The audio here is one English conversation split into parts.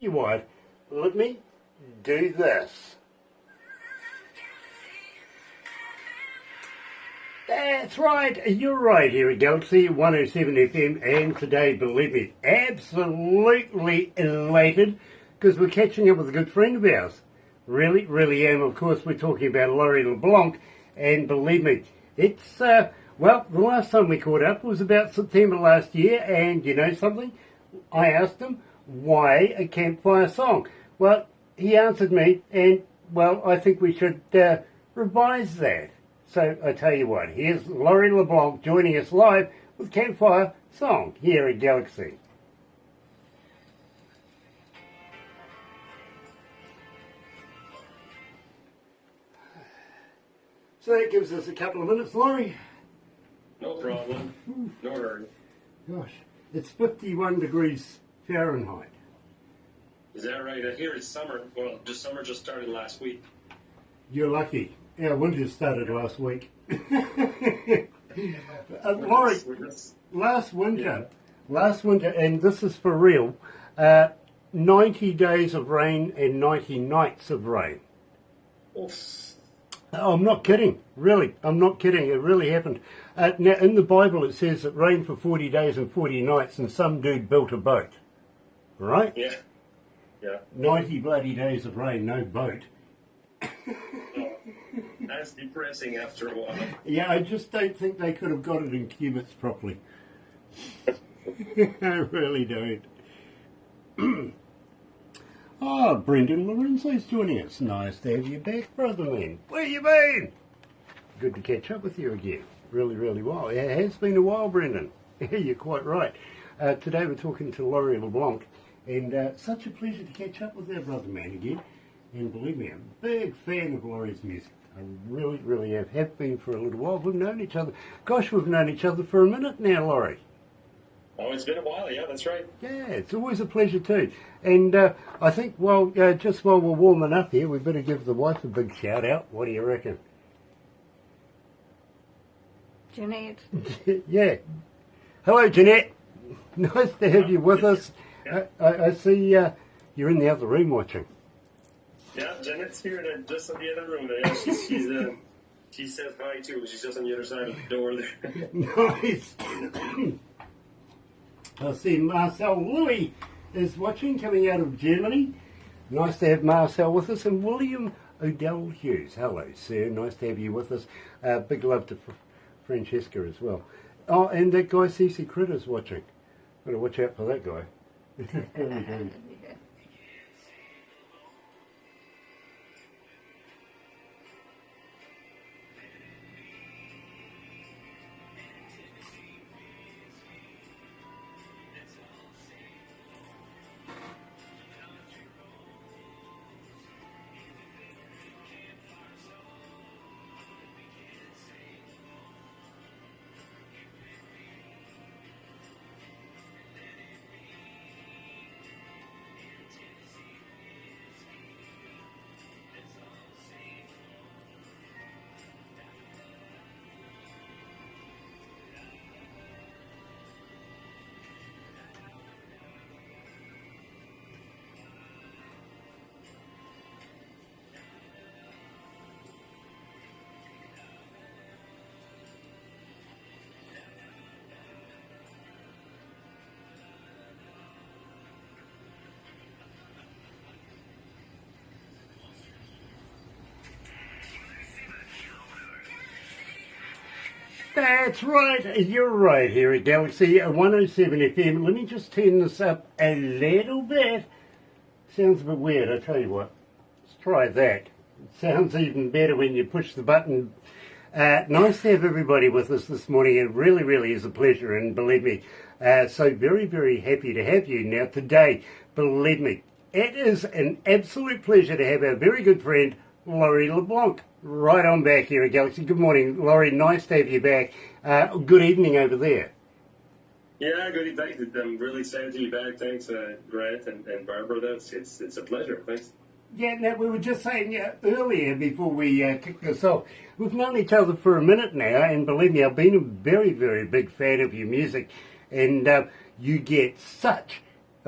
You what? Let me do this. That's right, you're right here at Galaxy 107 FM, and today, believe me, absolutely elated because we're catching up with a good friend of ours. Really, really am. Of course, we're talking about Laurie LeBranc, and believe me, it's, well, the last time we caught up was about September last year, and you know something? I asked him, why a campfire song? Well, he answered me, and, well, I think we should revise that. So I tell you what, here's Laurie LeBranc joining us live with Campfire Song here at Galaxy. So that gives us a couple of minutes, Laurie. No problem. No hurry. Gosh, it's 51 degrees Fahrenheit. Is that right? I hear it's summer. Well, summer just started last week. You're lucky. Our winter started last week. Laurie, last winter, and this is for real, 90 days of rain and 90 nights of rain. Oof. Oh, I'm not kidding, really. I'm not kidding. It really happened. Now, in the Bible, it says it rained for 40 days and 40 nights, and some dude built a boat. Right? Yeah. 90 bloody days of rain, no boat. That's depressing after a while. Yeah, I just don't think they could have got it in cubits properly. I really don't. Oh, Brendan Lorenzo's joining us. Nice to have you back, brother man. Where you been? Good to catch up with you again. Really, really well. It has been a while, Brendan. You're quite right. Today we're talking to Laurie LeBranc, and such a pleasure to catch up with our brother man again. And believe me, I'm a big fan of Laurie's music. I really, really have been for a little while. We've known each other. Gosh, we've known each other for a minute now, Laurie. Oh, it's been a while. Yeah, that's right. Yeah, it's always a pleasure too. And I think, well, just while we're warming up here, we better give the wife a big shout out. What do you reckon? Jeanette. Yeah. Hello, Jeanette. Nice to have you with us. I see you're in the other room watching. Yeah, Janet's here, just in the other room. She says hi too. She's just on the other side of the door there. Nice. I see Marcel Louis is watching, coming out of Germany. Nice to have Marcel with us. And William O'Dell Hughes. Hello, sir. Nice to have you with us. Big love to Francesca as well. Oh, and that guy CC Critter's watching. Gotta watch out for that guy. That's right, you're right here at Galaxy 107 FM. Let me just turn this up a little bit. Sounds a bit weird, I tell you what. Let's try that. It sounds even better when you push the button. Nice to have everybody with us this morning. It really, really is a pleasure, and believe me, so very, very happy to have you. Now today, believe me, it is an absolute pleasure to have our very good friend, Laurie LeBranc. Right on back here at Galaxy. Good morning, Laurie. Nice to have you back. Good evening over there. Yeah, good evening. I'm really excited to be back. Thanks, Grant and Barbara. It's a pleasure. Thanks. Yeah, now we were just saying earlier before we kicked this off, we've known each other for a minute now, and believe me, I've been a very, very big fan of your music, and you get such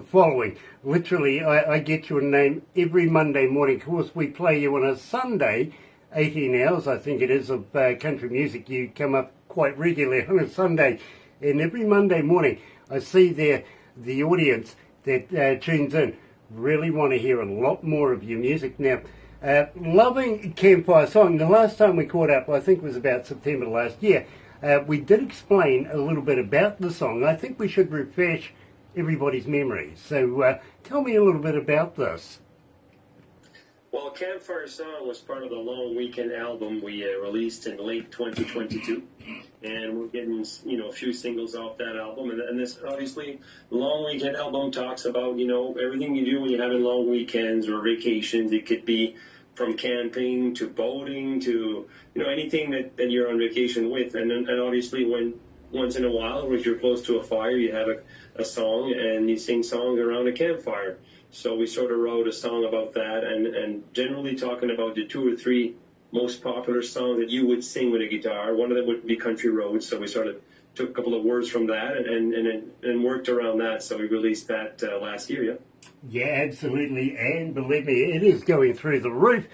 following. Literally, I get your name every Monday morning. Of course, we play you on a Sunday, 18 hours, I think it is, of country music. You come up quite regularly on a Sunday. And every Monday morning, I see there the audience that tunes in really want to hear a lot more of your music. Now, loving Campfire Song, the last time we caught up, I think was about September last year, we did explain a little bit about the song. I think we should refresh everybody's memories. So tell me a little bit about this. Well, Campfire Song was part of the Long Weekend album we released in late 2022, and we're getting a few singles off that album. And this obviously Long Weekend album talks about everything you do when you're having long weekends or vacations. It could be from camping to boating to anything that you're on vacation with. And obviously when once in a while, if you're close to a fire, you have a song and you sing songs around a campfire. So we sort of wrote a song about that, and generally talking about the 2 or 3 most popular songs that you would sing with a guitar. One of them would be Country Roads, so we sort of took a couple of words from that and worked around that. So we released that last year, yeah. Yeah, absolutely, and believe me, it is going through the roof.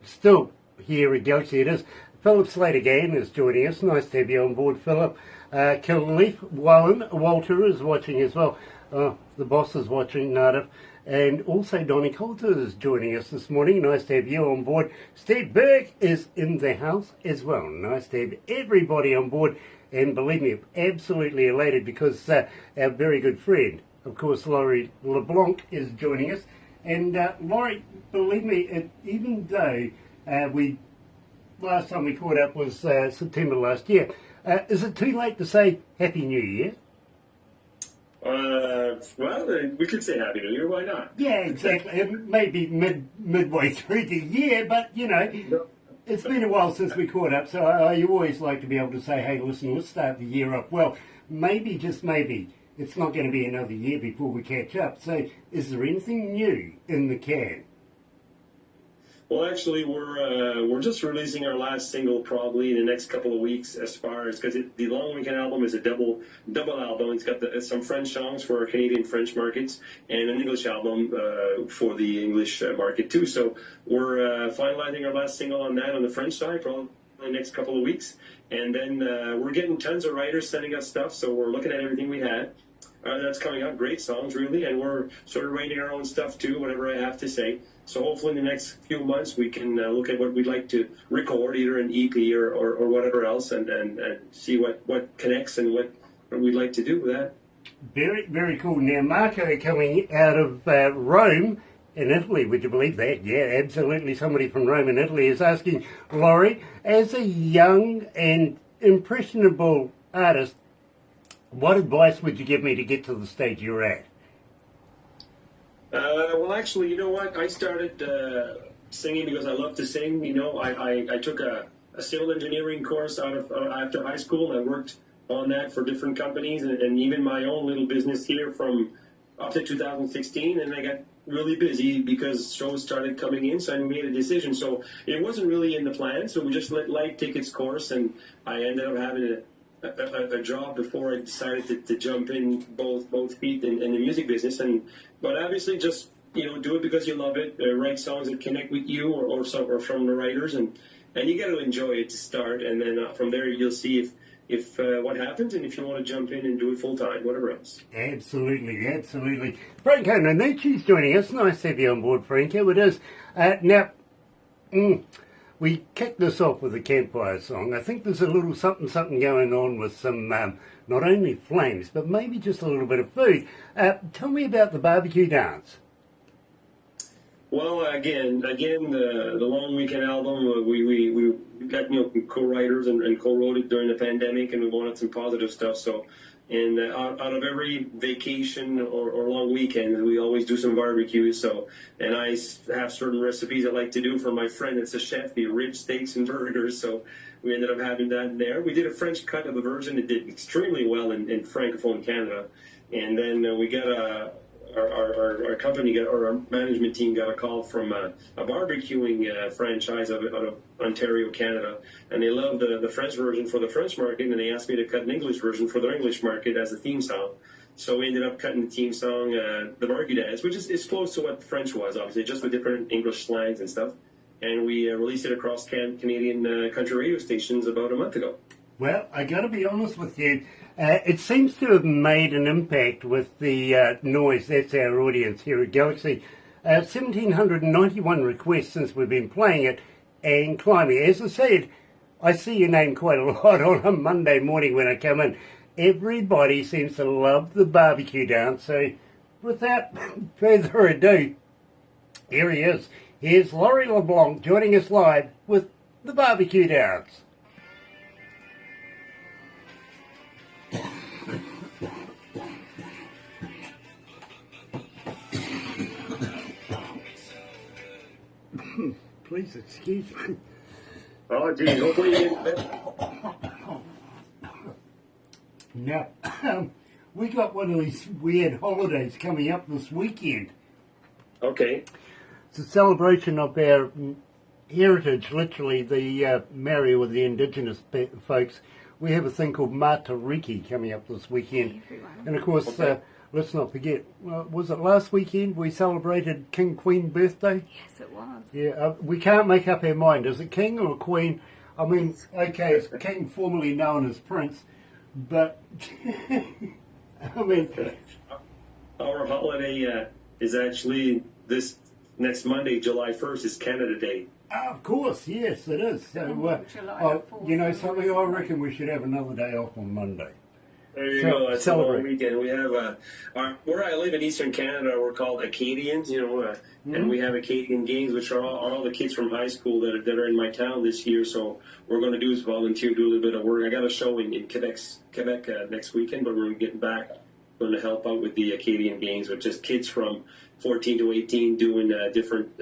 Still here at Galaxy, it is. Philip Slade again is joining us. Nice to have you on board, Philip. Khalif Walter is watching as well. The boss is watching, Nadav. And also Donnie Coulter is joining us this morning. Nice to have you on board. Steve Burke is in the house as well. Nice to have everybody on board. And believe me, absolutely elated because our very good friend, of course, Laurie LeBranc is joining us. And Laurie, believe me, even though last time we caught up was September last year, is it too late to say Happy New Year? Well, we could say Happy New Year. Why not? Yeah, exactly. It may be midway through the year, but, it's been a while since we caught up, so I always like to be able to say, hey, listen, let's start the year off well. Maybe, just maybe, it's not going to be another year before we catch up. So is there anything new in the can? Well, actually, we're just releasing our last single probably in the next couple of weeks. As far as because the Long Weekend album is a double album. It's got some French songs for Canadian French markets and an English album for the English market too. So we're finalizing our last single on that on the French side probably in the next couple of weeks, and then we're getting tons of writers sending us stuff. So we're looking at everything we had. That's coming up, great songs really, and we're sort of writing our own stuff too, whatever I have to say. So hopefully in the next few months we can look at what we'd like to record, either an EP or whatever else, and see what connects and what we'd like to do with that. Very, very cool. Now, Marco coming out of Rome in Italy, would you believe that? Yeah, absolutely. Somebody from Rome in Italy is asking, Laurie, as a young and impressionable artist, what advice would you give me to get to the stage you're at? Well, actually, you know what? I started singing because I love to sing. I took a civil engineering course after high school. I worked on that for different companies and even my own little business here from up to 2016. And I got really busy because shows started coming in, so I made a decision. So it wasn't really in the plan. So we just let life take its course, and I ended up having a job before I decided to jump in both feet in the music business. But obviously just do it because you love it. Write songs that connect with you or from the writers, and you got to enjoy it to start, and then from there you'll see if what happens, and if you want to jump in and do it full time, whatever else. Absolutely. Franco Nanucci's joining us. Nice to have you on board, Franco. It is. Now, we kicked this off with a campfire song. I think there's a little something going on with some, not only flames, but maybe just a little bit of food. Tell me about the barbecue dance. Well, again, the Long Weekend album, we got co-writers and co-wrote it during the pandemic, and we wanted some positive stuff. So, and out of every vacation or long weekend, we always do some barbecue. So, and I have certain recipes I like to do for my friend that's a chef, the ribs, steaks, and burgers. So we ended up having that in there. We did a French cut of the version. It did extremely well in Francophone Canada. And then we got our company or our management team got a call from a barbecuing franchise out of Ontario, Canada, and they loved the French version for the French market, and they asked me to cut an English version for their English market as a theme song. So we ended up cutting the team song, the Barbecue Dance, which is close to what French was, obviously, just with different English slangs and stuff. And we released it across Canadian country radio stations about a month ago. Well, I got to be honest with you. It seems to have made an impact with the noise. That's our audience here at Galaxy. 1,791 requests since we've been playing it and climbing. As I said, I see your name quite a lot on a Monday morning when I come in. Everybody seems to love the barbecue dance. So without further ado, here he is. Here's Laurie LeBranc joining us live with the barbecue dance. Please excuse me. Oh, geez, hopefully you didn't. Now, we got one of these weird holidays coming up this weekend. Okay. It's a celebration of our heritage, literally the marry with the indigenous folks. We have a thing called Matariki coming up this weekend. And of course, let's not forget, was it last weekend we celebrated King Queen birthday? Yes, it was. Yeah, we can't make up our mind. Is it King or Queen? I mean, okay, it's King formerly known as Prince, but, I mean... Our holiday is actually this next Monday, July 1st, is Canada Day. Of course, yes, it is. So, you know something, I reckon we should have another day off on Monday. There you go. That's a long weekend. We have where I live in Eastern Canada, we're called Acadians, and we have Acadian games, which are all the kids from high school that are in my town this year. So what we're going to do is volunteer, do a little bit of work. I got a show in Quebec next weekend, but we're getting back. Going to help out with the Acadian games, with just kids from 14 to 18 doing different,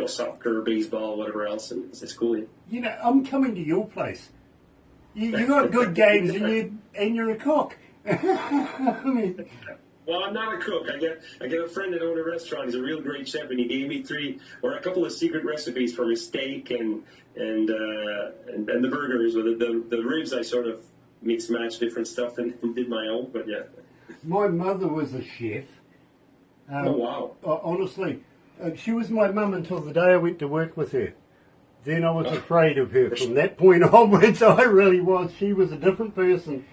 soccer, baseball, whatever else, and it's cool. You know, I'm coming to your place. You got good games, and you're a cook. I mean, well, I'm not a cook. I get a friend that owns a restaurant. He's a real great chef, and he gave me a couple of secret recipes for his steak and the burgers. Or the ribs, I sort of match different stuff and did my own. But yeah, my mother was a chef. Oh wow! Honestly, she was my mum until the day I went to work with her. Then I was afraid of her. From that point onwards, I really was. She was a different person.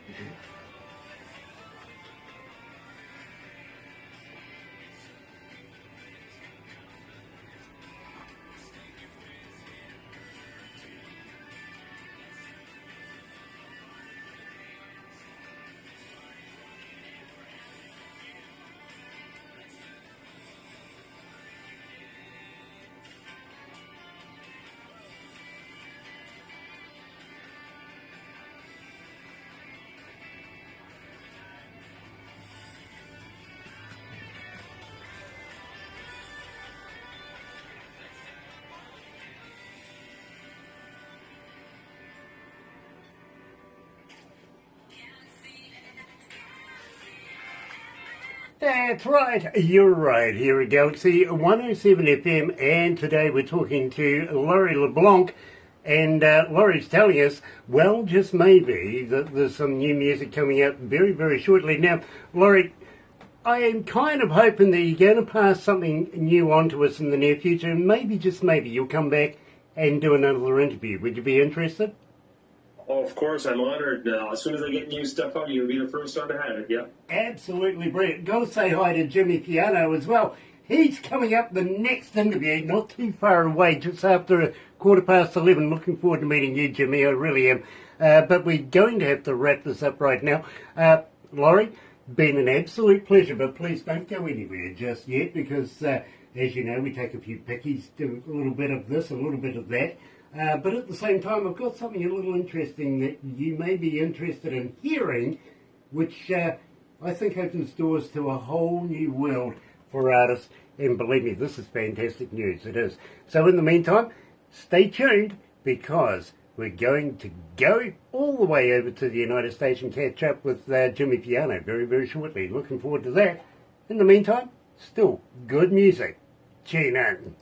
That's right, you're right, here at Galaxy 107 FM, and today we're talking to Laurie LeBranc, and Laurie's telling us, well, just maybe, that there's some new music coming out very, very shortly. Now, Laurie, I am kind of hoping that you're going to pass something new on to us in the near future, and maybe, just maybe, you'll come back and do another interview. Would you be interested? Oh, of course, I'm honored. As soon as I get new stuff out, you'll be the first one to have it, yeah. Absolutely brilliant. Got to say hi to Jimmy Piano as well. He's coming up the next interview, not too far away, just after 11:15. Looking forward to meeting you, Jimmy, I really am. But we're going to have to wrap this up right now. Laurie, been an absolute pleasure, but please don't go anywhere just yet, because, as you know, we take a few pickies, do a little bit of this, a little bit of that. But at the same time, I've got something a little interesting that you may be interested in hearing, which I think opens doors to a whole new world for artists. And believe me, this is fantastic news. It is. So in the meantime, stay tuned, because we're going to go all the way over to the United States and catch up with Jimmy Piano very, very shortly. Looking forward to that. In the meantime, still good music. Tune in.